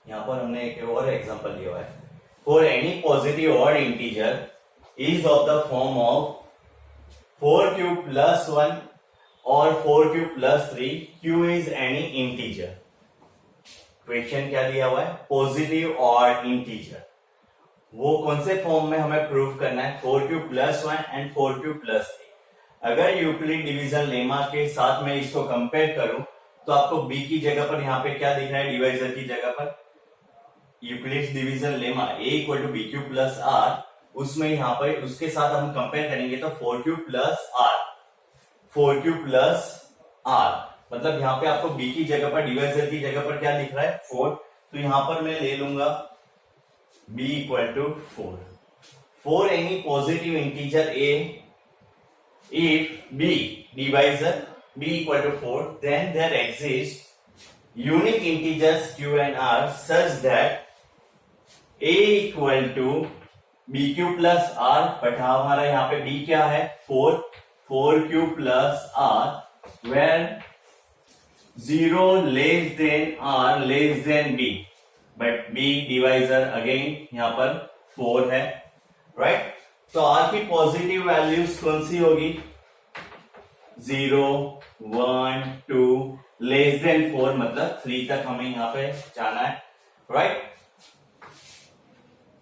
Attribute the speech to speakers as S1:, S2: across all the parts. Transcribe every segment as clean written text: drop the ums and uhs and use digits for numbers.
S1: यहाँ पर हमने एक और एग्जांपल लिया हुआ है। For any positive odd integer is of the form of 4q plus 1 और 4q plus 3, q is any integer. Question क्या दिया हुआ है? Positive odd integer. वो कौन से फॉर्म में हमें प्रूव करना है? 4q plus 1 and 4q plus 3। अगर यूक्लिड डिवीजन लेमा के साथ में इसको कंपेयर करूं तो आपको b की जगह पर यहाँ पे क्या दिख रहा है? डिवाइजर की जगह पर Euclid division lemma a equal to bq plus r, उसमें यहाँ पर उसके साथ हम कंपेयर करेंगे तो 4q plus r, 4q plus r, मतलब यहाँ पे आपको b की जगह पर डिवाइजर की जगह पर क्या दिख रहा है? 4। तो यहाँ पर मैं ले लूंगा b equal to 4। For any positive integer a if b divisor b equal to 4, then there exists unique integers q and r such that a equal to bq plus r, but हमारा यहाँ पे b क्या है? 4, 4q plus r, where 0 less than r less than b, but b divisor again यहाँ पर 4 है, right? तो r की पॉजिटिव वैल्यूज कौन सी होगी? 0, 1, 2, लेस देन 4, मतलब 3 तक हमें यहाँ पे जाना है, राइट?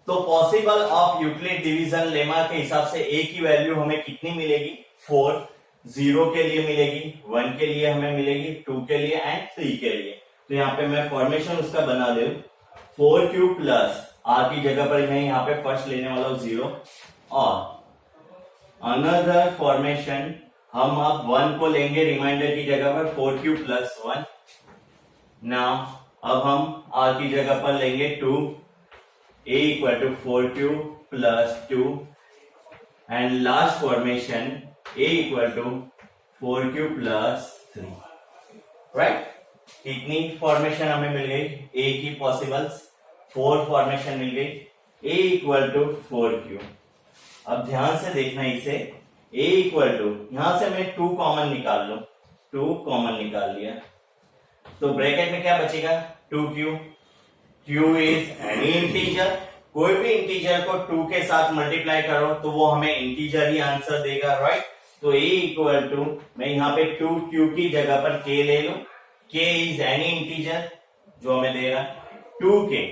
S1: तो possible of Euclid division lemma के हिसाब से a की वैल्यू हमें कितनी मिलेगी? 4, 0 के लिए मिलेगी, 1 के लिए हमें मिलेगी, 2 के लिए एंड 3 के लिए। तो यहाँ पे मैं फॉर्मेशन उसका बना दे, 4q प्लस r की जगह पर मैं यहाँ पे फर्स्ट लेने वाला हूं 0, और अनदर फॉर्मेशन हम अब 1 को लेंगे रिमाइंडर की जगह पर, 4q प्लस 1। नाउ अब हम r की जगह पर लेंगे 2, a equal to 4q plus 2, and last formation a equal to 4q plus 3, right? कितनी फॉर्मेशन हमें मिल गई? a की पॉसिबल्स 4 फॉर्मेशन मिल गई, a इक्वल टू 4q। अब ध्यान से देखना इसे, a इक्वल टू, यहां से मैं 2 कॉमन निकाल लूं, 2 कॉमन निकाल लिया तो ब्रैकेट में क्या बचेगा? 2q। q is any integer, कोई भी इंटीजर को 2 के साथ मल्टीप्लाई करो तो वो हमें इंटीजर ही आंसर देगा, राइट? तो a इक्वल टू, मैं यहाँ पे 2q की जगह पर k ले लूं, k इज एनी इंटीजर जो हमें दे रहा है 2k।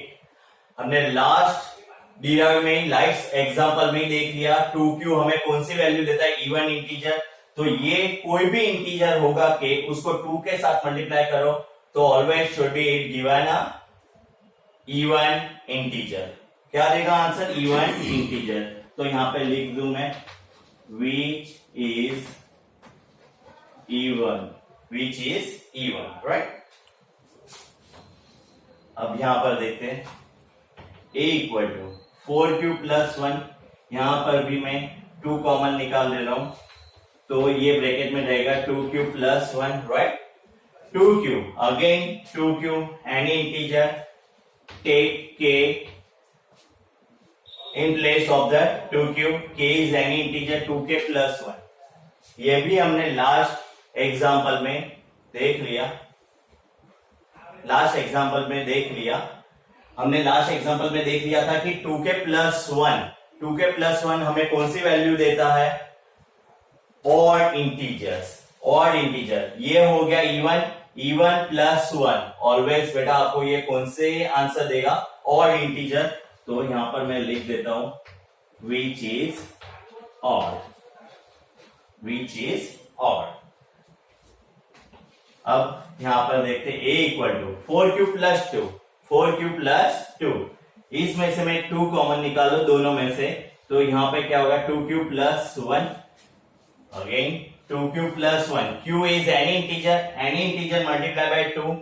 S1: हमने लास्ट डिराइव में, लास्ट एग्जांपल में देख लिया 2q हमें कौन सी वैल्यू देता है? Even integer. तो ये कोई भी इंटीजर होगा k, उसको 2 के साथ मल्टीप्लाई करो तो always should be it given a even integer. क्या देगा आंसर? Even integer. तो यहां पे लिख दूं मैं which is even, राइट? अब यहां पर देखते हैं a equal to 4q plus 1, यहां पर भी मैं 2 कॉमन निकाल दे रहा हूं तो ये ब्रैकेट में रहेगा 2q plus 1, right? 2q again 2q, any integer, take k in place of the 2q, k is any integer, 2k plus 1। ये भी हमने लास्ट एग्जांपल में देख लिया, हमने लास्ट एग्जांपल में देख लिया था कि 2k plus 1 हमें कौन सी वैल्यू देता है? Odd integer. ये हो गया इवन प्लस 1, ऑलवेज बेटा आपको ये कौन से आंसर देगा? Odd integer. तो यहां पर मैं लिख देता हूं which is odd। अब यहां पर देखते a equal to 4q plus 2, इसमें से मैं 2 कॉमन निकालो दोनों में से, तो यहां पे क्या होगा? 2q plus 1, again 2q plus 1, q is any integer multiply by 2,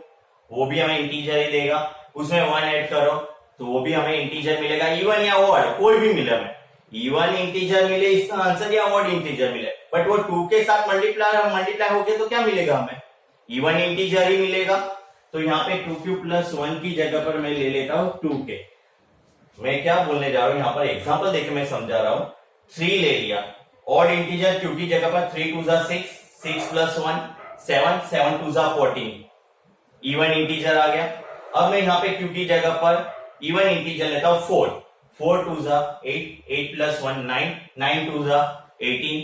S1: वो भी हमें इंटीजर ही देगा, उसमें 1 ऐड करो तो वो भी हमें इंटीजर मिलेगा, इवन या ऑड कोई भी मिले, हमें इवन इंटीजर मिले इसका आंसर या ऑड इंटीजर मिले, बट वो 2 के साथ मल्टीप्लाई हो गया तो क्या मिलेगा? हमें इवन इंटीजर ही मिलेगा। तो यहाँ पे 2q प्लस 1 की जगह पर मैं ले लेता हूं 2k। मैं क्या बोलने जा रहा हूं यहाँ पर, एग्जाम्पल देकर मैं समझा रहा हूं। 3 ले लिया, ऑड इंटीजर q की जगह पर 3 2 6, 6 प्लस 1 7, 7 2 14, इवन इंटीजर आ गया। अब मैं यहाँ पे क्यू की जगह पर इवन इंटीजर लेता हूं 4, 4 2 जा 8, 8 प्लस 1 9, 9 2 जा 18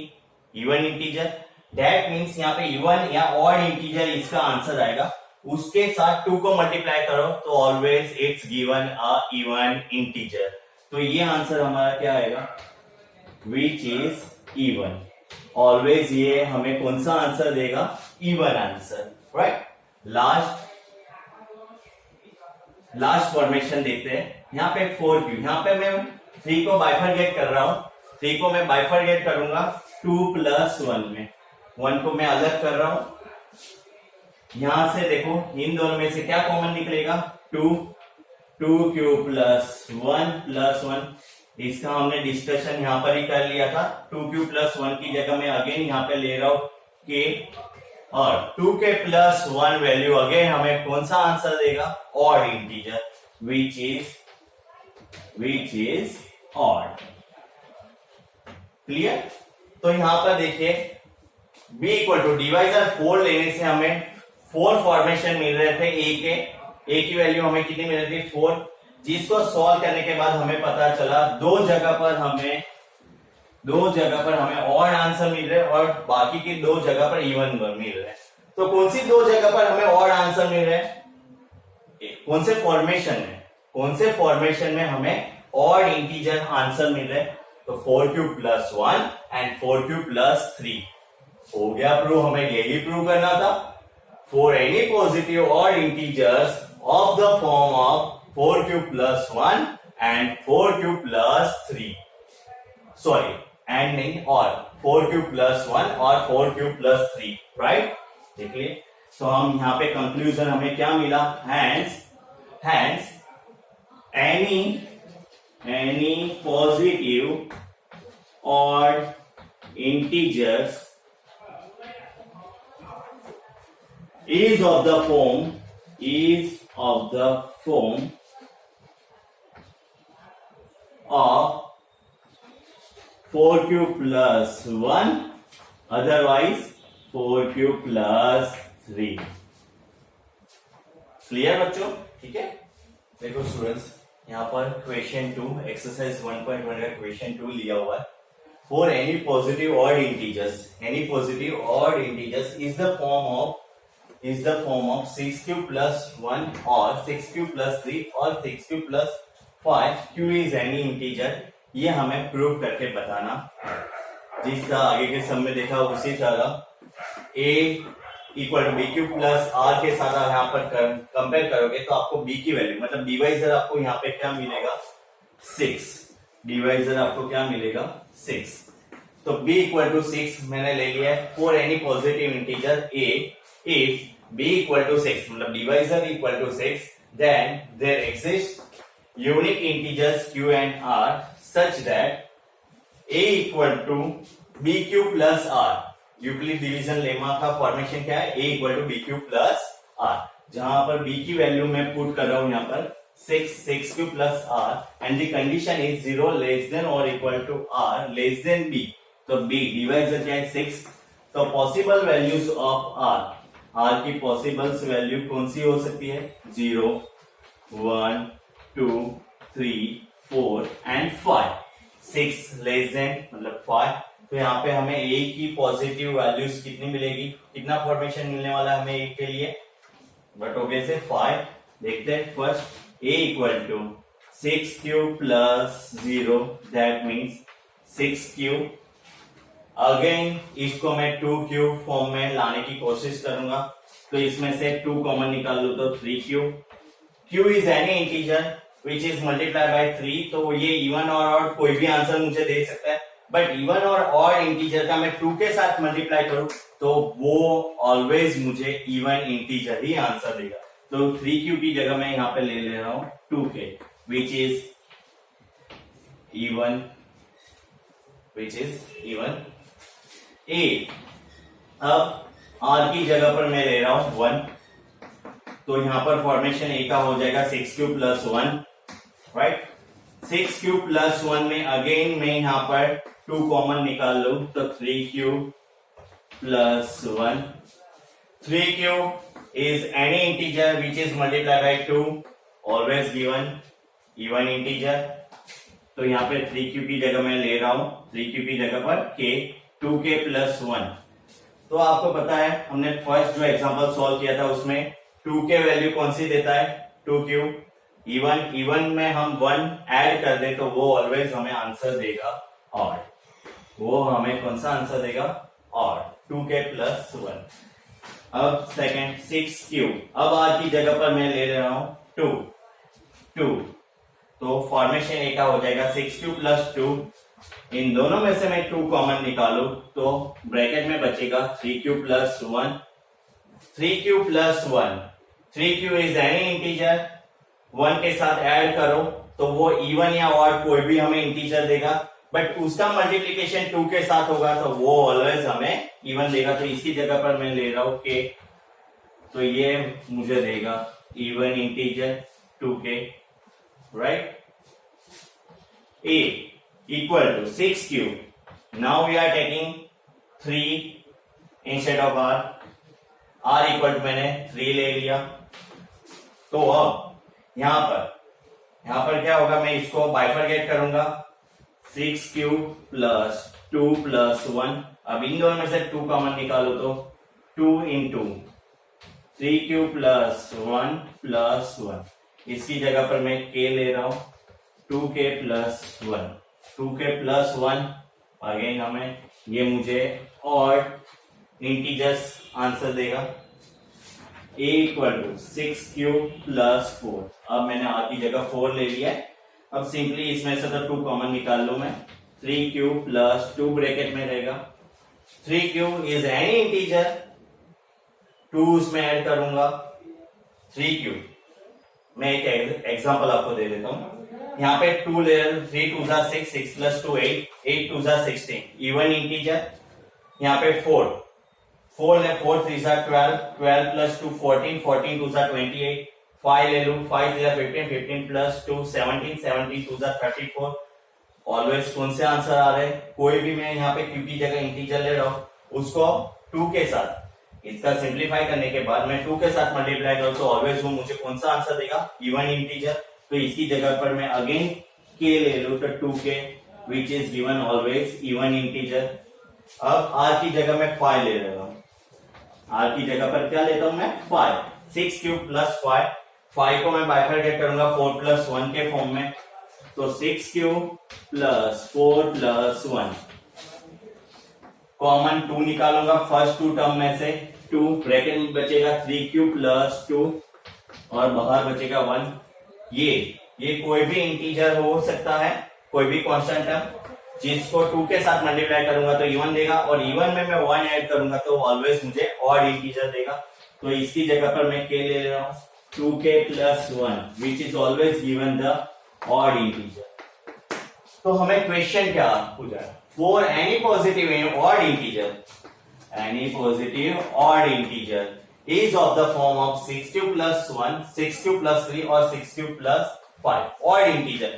S1: इवन इंटीजर। दैट मीन्स यहाँ पे इवन या ऑड इंटीजर इसका आंसर आएगा। उसके साथ 2 को मल्टीप्लाई करो तो always it's given a even integer. तो ये आंसर हमारा क्या आएगा, विच इज इवन। ऑलवेज ये हमें कौन सा आंसर देगा, even answer, right. Last formation देखते हैं। यहाँ पे 4 यहाँ पे मैं 3 को बाइफरगेट कर रहा हूं। 3 को मैं बाइफरगेट करूंगा 2 प्लस 1 में, 1 को मैं अलग कर रहा हूं। यहां से देखो इन दोनों में से क्या कॉमन निकलेगा, 2 क्यूब प्लस 1 इसका हमने डिस्कशन यहां पर ही कर लिया था। 2 क्यूब प्लस 1 की जगह मैं अगेन यहां पे ले रहा हूं के, और 2 के प्लस 1 वैल्यू अगेन हमें कौन सा आंसर देगा, odd integer, which is odd. Clear. तो यहां पर देखिए b इक्वल टू डिवाइजर 4 लेने से हमें 4 फॉर्मेशन मिल रहे थे। a की वैल्यू हमें कितनी मिल रही थी, 4, जिसको सॉल्व करने के बाद हमें पता चला दो जगह पर हमें ऑड आंसर मिल रहे हैं और बाकी की 2 जगह पर इवन मिल रहे हैं। तो कौन सी 2 जगह पर हमें ऑड आंसर मिल रहे हैं, कौन से फॉर्मेशन में हमें ऑड इंटीजर आंसर मिल रहे हैं, तो 4 cube plus 1 and 4 cube plus 3 हो गया प्रूव। हमें यही प्रूव करना था। For any positive odd integers of the form of 4 cube plus 1 and 4 cube plus 3, sorry and नहीं, और 4 क्यूब प्लस 1 और 4 क्यूब प्लस 3, राइट। देखिए तो हम यहाँ पे कंक्लूजन हमें क्या मिला, hence any positive odd integers is of the form of 4 cube plus 1, otherwise 4 cube plus 3। Clear बच्चों, ठीक है। देखो स्टूडेंट्स, यहाँ पर क्वेश्चन 2 एक्सरसाइज 1.1 का क्वेश्चन 2 लिया हुआ है। For any positive odd integers is the form of 6 cube plus 1 or 6 cube plus 3 or 6 cube plus 5, q is any integer। ये हमें प्रूव करके बताना। जिस तरह आगे के सम में देखा उसी तरह a equal to b q plus r के साथ आप यहाँ पर कंपेयर करोगे तो आपको b की वैल्यू मतलब डिवाइजर आपको यहाँ पे क्या मिलेगा, 6। डिवाइजर आपको क्या मिलेगा, 6। तो b इक्वल टू 6 मैंने ले लिया है। For any positive integer a, if b equal to 6 मतलब divisor equal to 6, then there exist unique integers q and r such that a equal to b q plus r। Euclid division lemma का formation क्या है, a equal to b q plus r, जहां पर b की value मैं put कर रहा हूं यहाँ पर 6 q plus r and the condition is 0 less than or equal to r less than b। तो b डिवाइजर क्या है 6। तो पॉसिबल वैल्यूज ऑफ r की पॉसिबल्स वैल्यू कौन सी हो सकती है, 0 1 2 3 4 एंड 5। 6 लेस देन मतलब 5। तो यहाँ पे हमें a की पॉजिटिव वैल्यूज कितनी मिलेगी, कितना फॉर्मेशन मिलने वाला है हमें a के लिए, बट ओबियसली 5। देखते हैं first a equal to 6 cube plus 0 that means 6 cube. Again इसको मैं 2 क्यूब फॉर्म में लाने की कोशिश करूंगा, तो इसमें से 2 कॉमन निकाल लूं तो 3 cube. q is any integer which is multiply by 3। तो ये इवन और ऑड कोई भी आंसर मुझे दे सकता है, बट इवन और ऑड इंटीजर का मैं 2 के साथ मल्टीप्लाई करूं तो वो ऑलवेज मुझे इवन इंटीजर ही आंसर देगा। तो 3 क्यूब की जगह मैं यहाँ पे ले रहा हूं 2k which is even a। अब r की जगह पर मैं ले रहा हूं 1, तो यहां पर फॉर्मेशन a का हो जाएगा 6 cube plus 1, right. 6 cube plus 1 में अगेन मैं यहां पर 2 कॉमन निकाल लूं तो 3 cube plus 1। 3 cube is any integer which is multiplied by 2, always given even integer. तो यहाँ पे 3 cube की जगह मैं ले रहा हूँ 3 cube की जगह पर k 2k plus 1. तो आपको पता है हमने फर्स्ट जो एग्जांपल सॉल्व किया था उसमें 2k वैल्यू कौन सी देता है 2 क्यूब. इवन में हम 1 ऐड कर दे तो वो ऑलवेज हमें आंसर देगा ऑड. वो हमें कौन सा आंसर देगा ऑड 2k plus 1. अब सेकंड 6 क्यूब. अब r की जगह पर मैं ले रहा हूं 2. तो फॉर्मेशन ए का हो जाएगा 6 क्यूब plus 2. इन दोनों में से मैं 2 कॉमन निकालू तो ब्रैकेट में बचेगा 3 cube plus 1. 3 cube plus 1. 3 cube is any integer. 1 के साथ ऐड करो तो वो इवन या ऑड कोई भी हमें इंटीजर देगा, बट उसका मल्टीप्लीकेशन 2 के साथ होगा तो वो ऑलवेज हमें इवन देगा. तो इसकी जगह पर मैं ले रहा हूं k. तो ये मुझे देगा even integer 2k, right. a equal to 6 cube. Now we are taking 3 instead of r. r equal to मैंने 3 ले लिया. तो अब यहां पर क्या होगा, मैं इसको बाइफरकेट करूंगा 6 क्यूब प्लस 2 प्लस 1. अब इन दोनों में से 2 कॉमन निकालो तो 2 इंटू 3 क्यूब प्लस 1 प्लस 1. इसकी जगह पर मैं k ले रहा हूं 2k plus 1. 2k plus 1 again हमें ये मुझे और इंटीजर्स आंसर देगा. a equal to 6 cube plus 4. अब मैंने r की जगह 4 ले लिया है. अब सिंपली इसमें से तो 2 कॉमन निकाल लूं मैं. 3 क्यूब प्लस 2 ब्रैकेट में रहेगा. 3 क्यूब इज एनी इंटीजर. 2 उसमें ऐड करूंगा 3 क्यूब. मैं एक एग्जांपल आपको दे देता हूं. यहाँ पे 2 ले 3 2 जा 6 6 प्लस 2 8 8 2 जा 16 इवन इंटीजर. यहाँ पे 4 ले 4 3 जा 12 12 प्लस 2 14 14 2 जा 28. 5 ले लूं 5 जा 15 15 प्लस 2 17 17 2 जा 34. ऑलवेज कौन से आंसर आ रहे हैं, कोई भी मैं यहाँ पे क्यू की जगह इंटीजर ले रहा हूं उसको 2 के साथ, इसका सिंप्लीफाई करने के बाद मैं 2 के साथ मल्टीप्लाई करूं तो ऑलवेज वो मुझे कौन सा आंसर देगा इवन इंटीजर. तो इसकी जगह पर मैं अगेन k ले लूं तो 2k which is given always even integer. अब r की जगह मैं 5 ले रहा हूं. r की जगह पर क्या लेता हूं मैं 5. 6 क्यूब प्लस 5. 5 को मैं बाइफरकेट करूंगा 4 प्लस 1 के फॉर्म में. तो 6 क्यूब प्लस 4 प्लस 1. कॉमन 2 निकालूंगा फर्स्ट 2 टर्म में से. 2 ब्रैकेट में बचेगा 3 क्यूब प्लस 2 और बाहर बचेगा 1. ये कोई भी इंटीजर हो सकता है, कोई भी कांस्टेंट टर्म जिसको 2 के साथ मल्टीप्लाई करूंगा तो इवन देगा, और इवन में मैं 1 ऐड करूंगा तो ऑलवेज मुझे ऑड इंटीजर देगा. तो इसकी जगह पर मैं k ले रहा हूं 2k plus 1 which is always given the odd integer. तो हमें क्वेश्चन क्या पूछा है, for any positive odd integer, any positive odd integer is of the form of 6 cube plus 1, 6 cube plus 3 और 6 cube plus 5. odd integer.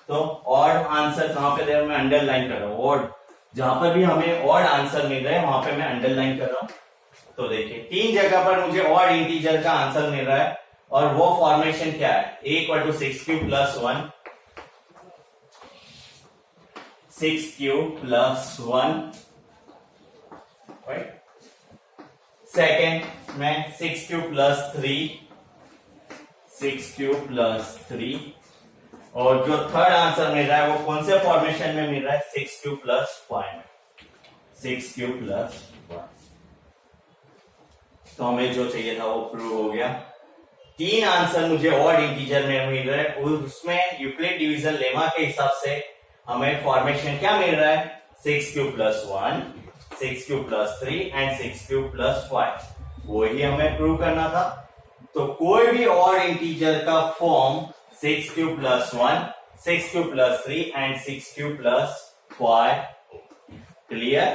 S1: तो odd answer कहां पे दे रहा हूं मैं अंडरलाइन कर रहा हूं. odd जहां पर भी हमें odd आंसर मिल रहा है वहां पे मैं अंडरलाइन कर रहा हूं. तो देखिए 3 जगह पर मुझे odd इंटीजर का आंसर मिल रहा है और वो फॉर्मेशन क्या है, a equal to 6 cube plus 1, 6 cube plus 1, right. Second में 6 क्यूब प्लस 3, 6 क्यूब प्लस 3, और जो थर्ड आंसर मिल रहा है वो कौन से फॉर्मेशन में मिल रहा है 6 क्यूब प्लस 5, 6 क्यूब प्लस 1. तो हमें जो चाहिए था वो प्रूव हो गया. 3 आंसर मुझे ऑड इंटीजर में मिल रहा है. उसमें यूक्लिड डिवीजन लेमा के हिसाब से हमें फॉर्मेशन क्या मिल रहा है 6 cube plus 1, 6 cube plus 3 and 6 cube plus 5. वही हमें प्रूव करना था. तो कोई भी ऑड इंटीजर का form 6 cube plus 1, 6 cube plus 3 and 6 cube plus 5. Clear.